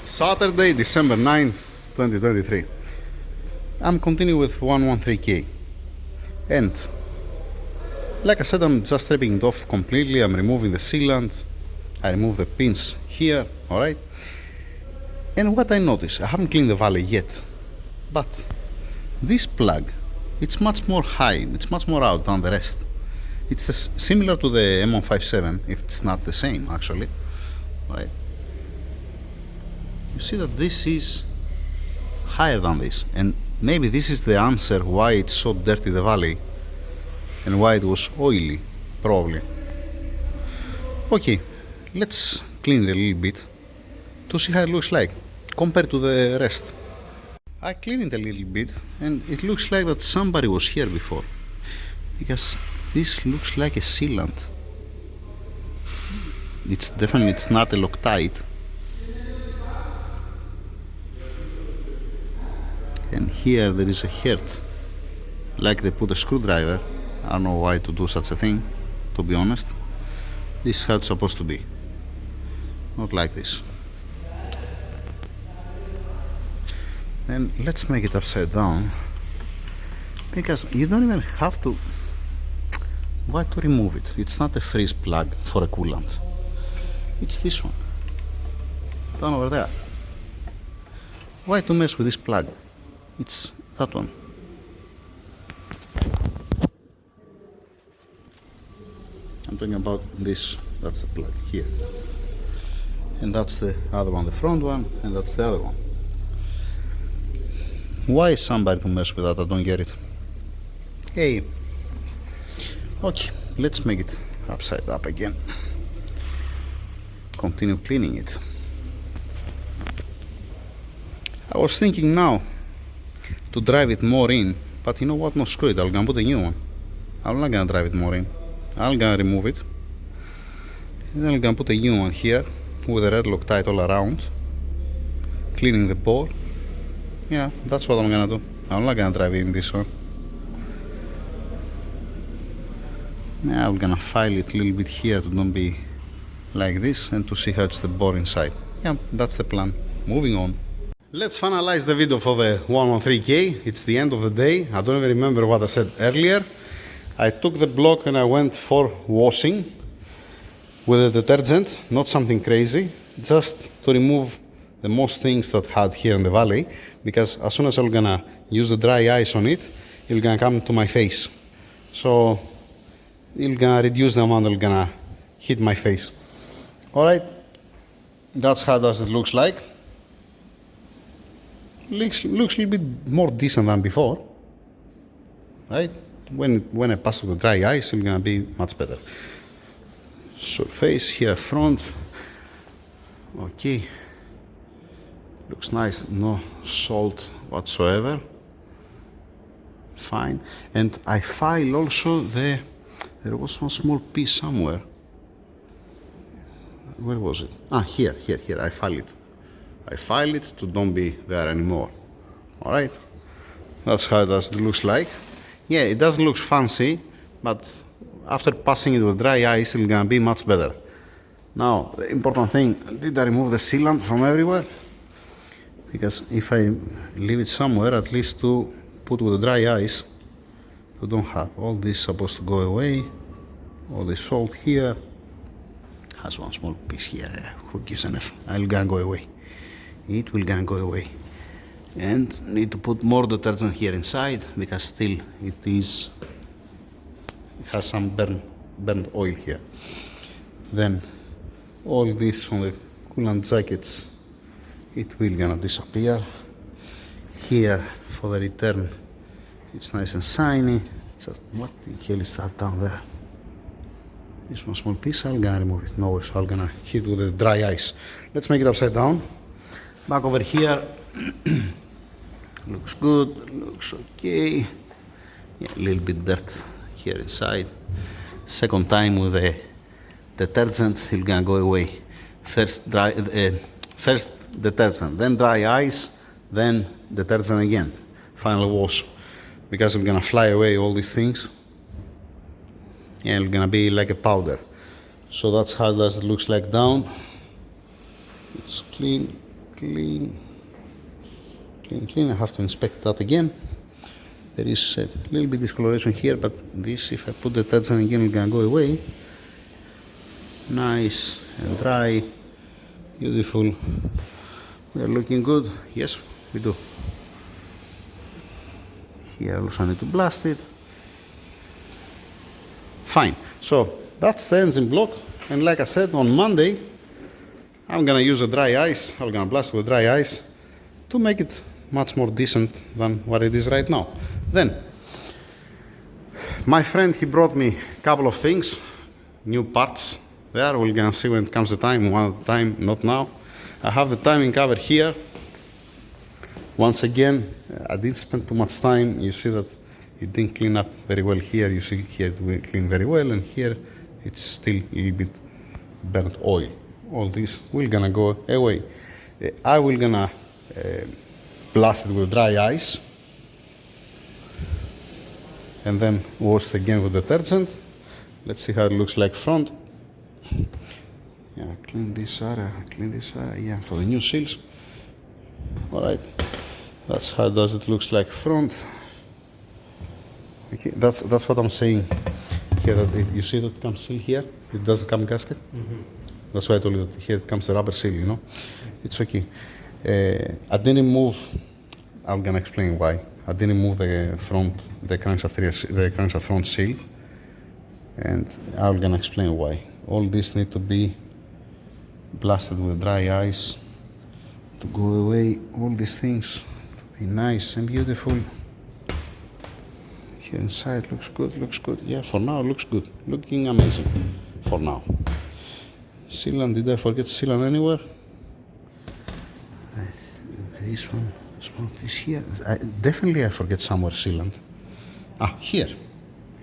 Saturday, December 9th, 2023. I'm continuing with 113K. And like I said, I'm just stripping it off completely. I'm removing the sealant. I remove the pins here, alright? And what I noticed, I haven't cleaned the valley yet, but this plug, it's much more high, it's much more out than the rest. It's similar to the E55, if it's not the same actually, right? You see that this is higher than this, and maybe this is the answer why it's so dirty, the valley, and why it was oily, probably. Okay, let's clean it a little bit to see how it looks like compared to the rest. I cleaned it a little bit and it looks like that somebody was here before, because this looks like a sealant. It's definitely, it's not a Loctite. And here there is a hurt, like they put a screwdriver. I don't know why to do such a thing, to be honest. This is how it's supposed to be, not like this. And let's make it upside down, because you don't even have to. Why to remove it? It's not a freeze plug for a coolant. It's this one, down over there. Why to mess with this plug? It's that one. I'm talking about this. That's the plug here, and that's the other one, the front one, and that's the other one. Why is somebody to mess with that? I don't get it. Hey, okay, let's make it upside up again. Continue cleaning it. I was thinking now to drive it more in, but you know what? No, screw it. I'm gonna put a new one. I'm not gonna drive it more in. I'm gonna remove it, and then I'm gonna put a new one here with a red Loctite all around, cleaning the bore. Yeah, that's what I'm gonna do. I'm not gonna drive in this one. Now I'm gonna file it a little bit here to don't be like this, and to see how it's the bore inside. Yeah, that's the plan. Moving on. Let's finalize the video for the 113K. It's the end of the day. I don't even remember what I said earlier. I took the block and I went for washing with a detergent, not something crazy, just to remove the most things that had here in the valley, because as soon as I'm gonna use the dry ice on it, it's gonna come to my face. So it's gonna reduce the amount it's gonna hit my face. Alright, that's how does it looks like. Looks a little bit more decent than before, right? When I pass through the dry ice, it's gonna be much better. Surface here front, okay, looks nice, no salt whatsoever, fine. And I file also there was one small piece somewhere. Where was it? Ah, here, I file it to don't be there anymore. All right, that's how it looks like. Yeah, it doesn't look fancy, but after passing it with dry ice, it's gonna be much better. Now, the important thing, did I remove the sealant from everywhere? Because if I leave it somewhere, at least to put with the dry ice, you don't have all this supposed to go away. All the salt here has one small piece here. Who gives an F? I'll gonna go away. It will gonna go away. And need to put more detergent here inside, because still it has some burnt oil here. Then all this on the coolant jackets, it will gonna disappear. Here for the return, it's nice and shiny. Just what the hell is that down there? This one small piece, I'm gonna remove it. No worries, I'm gonna hit with the dry ice. Let's make it upside down. Back over here. Looks good, looks okay. Yeah, a little bit dirt here inside. Second time with the detergent, it's gonna go away. First detergent, then dry ice, then detergent again. Final wash, because it's gonna fly away all these things, and it's gonna be like a powder. So that's how it looks like down. It's clean, clean. I have to inspect that again. There is a little bit discoloration here, but this, if I put the detergent again, it's gonna go away. Nice and dry, beautiful. We are looking good. Yes, we do. Here also I need to blast it. Fine. So that's the engine block. And like I said, on Monday, I'm gonna use a dry ice. I'm gonna blast it with dry ice to make it much more decent than what it is right now. Then, my friend, he brought me a couple of things, new parts there. We're gonna see when it comes the time, one at a time, not now. I have the timing cover here. Once again, I didn't spend too much time. You see that it didn't clean up very well here. You see here it will clean very well, and here it's still a little bit burnt oil. All this will gonna go away. I will gonna blast it with dry ice and then wash it again with detergent. Let's see how it looks like front. Yeah, clean this area, yeah, for the new seals. All right, that's how does it looks like front. Okay, that's what I'm saying here, that you see that comes seal here, it doesn't come gasket. That's why I told you that here it comes a rubber seal, you know. It's okay. I didn't move, I'm gonna explain why. I didn't move the front, the crankshaft front seal, and I'm gonna explain why. All this need to be blasted with dry ice to go away, all these things, to be nice and beautiful. Here inside looks good. Yeah, for now looks good, looking amazing for now. Sealant, did I forget sealant anywhere? There is one small piece here. Definitely I forget somewhere sealant. Ah, here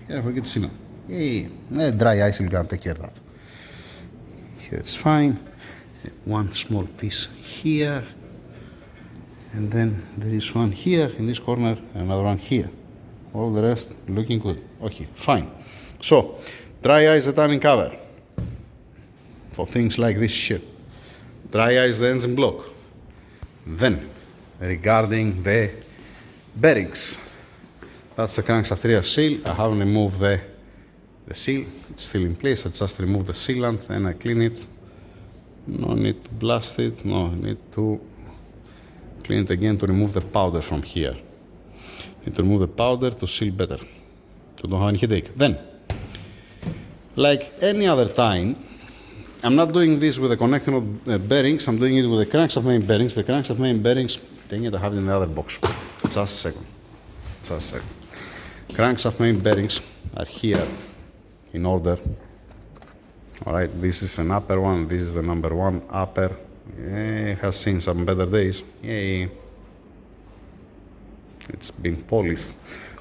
I forget sealant. Yeah. Dry ice will gonna take care of that. Here it's fine. One small piece here, and then there is one here in this corner, another one here. All the rest looking good. Okay, fine. So, dry ice the timing cover for things like this shit. Dry ice the engine block. Then, regarding the bearings, that's the crankshaft rear seal. I haven't removed the seal. It's still in place. I just remove the sealant and I clean it. No need to blast it. No need to clean it again to remove the powder from here. Need to remove the powder to seal better, to don't have any headache. Then, like any other time, I'm not doing this with the connecting of bearings. I'm doing it with the crankshaft main bearings. The crankshaft main bearings, dang it, I have it in the other box. Just a second. Crankshaft main bearings are here in order. All right, this is an upper one. This is the number one upper. Yeah, it has seen some better days. Yay. It's been polished.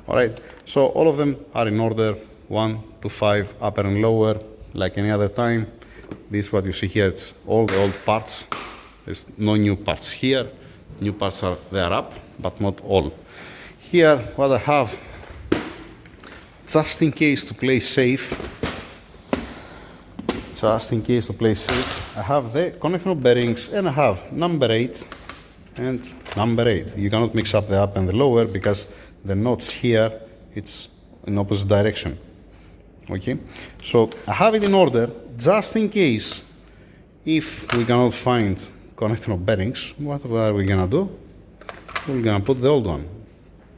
All right, so all of them are in order, 1 to 5, upper and lower, like any other time. This is what you see here. It's all the old parts. There's no new parts here. New parts are there up, but not all. Here, what I have, just in case to play safe, I have the connection bearings, and I have number 8 and number 8. You cannot mix up the up and the lower because the knots here, it's in opposite direction. Okay, so I have it in order just in case if we cannot find connection of bearings. What are we gonna do? We're gonna put the old one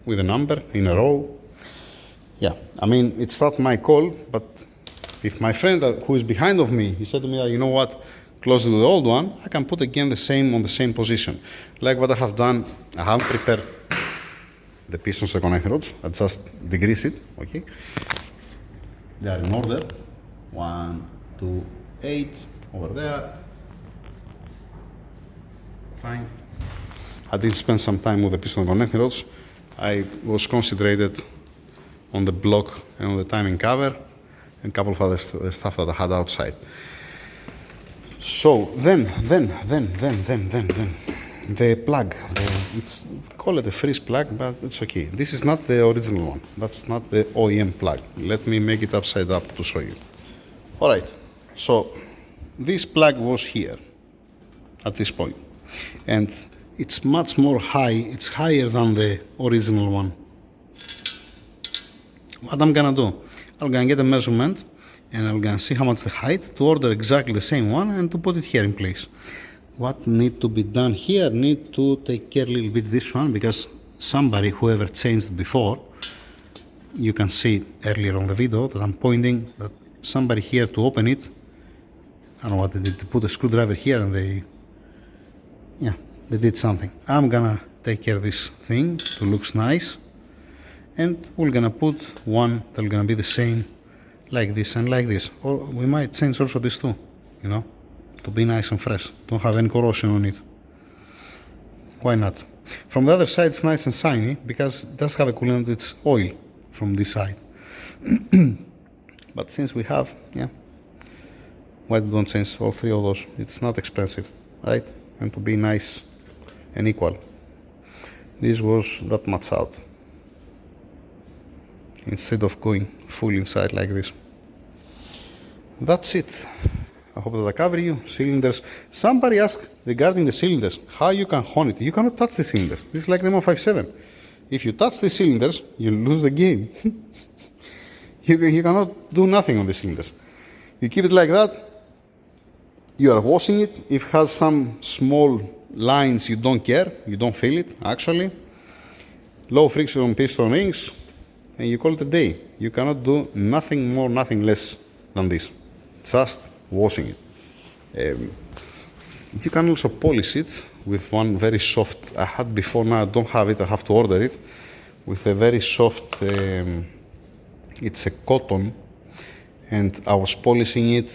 with a number in a row. Yeah, I mean, it's not my call, but if my friend who is behind of me, he said to me, you know what, close it with the old one, I can put again the same on the same position. Like what I have done, I have prepared the pistons, the connecting rods. I just degrease it, okay? They are in order, 1, 2, 8, over there. Fine. I did spend some time with the piston connecting rods. I was concentrated on the block and on the timing cover and a couple of other stuff that I had outside. So then, the plug, it's call it a freeze plug, but it's okay. This is not the original one. That's not the OEM plug. Let me make it upside up to show you. All right, so this plug was here at this point. and it's much more high, it's higher than the original one. What I'm gonna do, I'm gonna get a measurement and I'm gonna see how much the height to order exactly the same one and to put it here in place. What need to be done here, need to take care a little bit this one, because somebody, whoever changed before, you can see earlier on the video that I'm pointing that somebody here to open it, I don't know what they did, to put a screwdriver here and they did something. I'm gonna take care of this thing to looks nice, and we're gonna put one that's gonna be the same like this and like this, or we might change also this too, you know, to be nice and fresh, don't have any corrosion on it. Why not? From the other side it's nice and shiny because it does have a coolant, it's oil from this side. But since we have, why don't change all three of those? It's not expensive, right? And to be nice and equal. This was that much out, instead of going full inside like this. That's it. I hope that I cover you. Cylinders. Somebody asked regarding the cylinders, how you can hone it. You cannot touch the cylinders. This is like the E55. If you touch the cylinders, you lose the game. you cannot do nothing on the cylinders. You keep it like that. You are washing it. If it has some small lines, you don't care. You don't feel it, actually. Low friction piston rings, and you call it a day. You cannot do nothing more, nothing less than this. Just washing it. You can also polish it with one very soft, I had before, now I don't have it, I have to order it, with a very soft, it's a cotton, and I was polishing it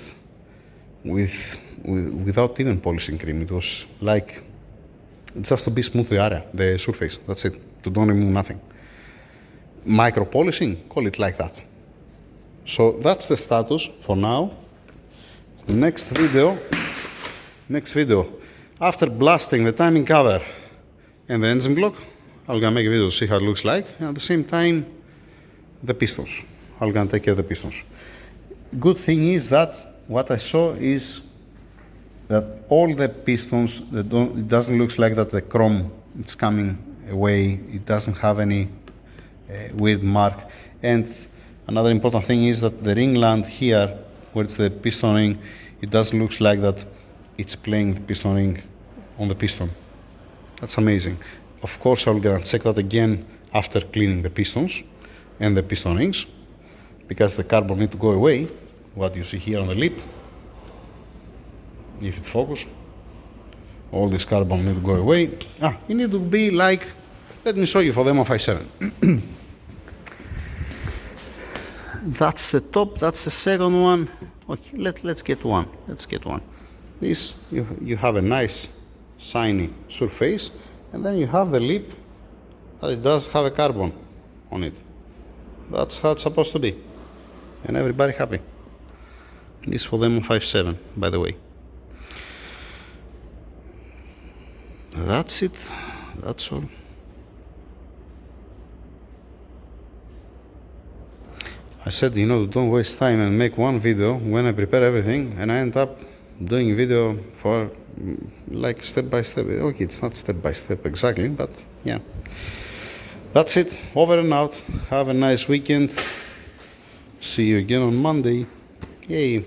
without even polishing cream. It was like, just to be smooth the area, the surface, that's it, to don't remove nothing. Micro polishing, call it like that. So that's the status for now. Next video, after blasting the timing cover and the engine block, I'm gonna make a video to see how it looks like, and at the same time the pistons. I'm gonna take care of the pistons. Good thing is that what I saw is that all the pistons, it doesn't look like that the chrome it's coming away, it doesn't have any weird mark. And another important thing is that the ringland here, where it's the piston ring, it doesn't look like that it's playing the piston ring on the piston. That's amazing. Of course, I'm gonna check that again after cleaning the pistons and the piston rings, because the carbon need to go away. What you see here on the lip, if it focus, all this carbon need to go away. You need to be like, let me show you for the E57. That's the top, that's the second one. Okay, let's get one. This, you have a nice shiny surface, and then you have the lip that it does have a carbon on it. That's how it's supposed to be, and everybody happy. This for the E57, by the way. That's it, that's all. I said, don't waste time and make one video when I prepare everything, and I end up doing video for like step by step. Okay, it's not step by step exactly, but yeah. That's it, over and out. Have a nice weekend. See you again on Monday. Yay.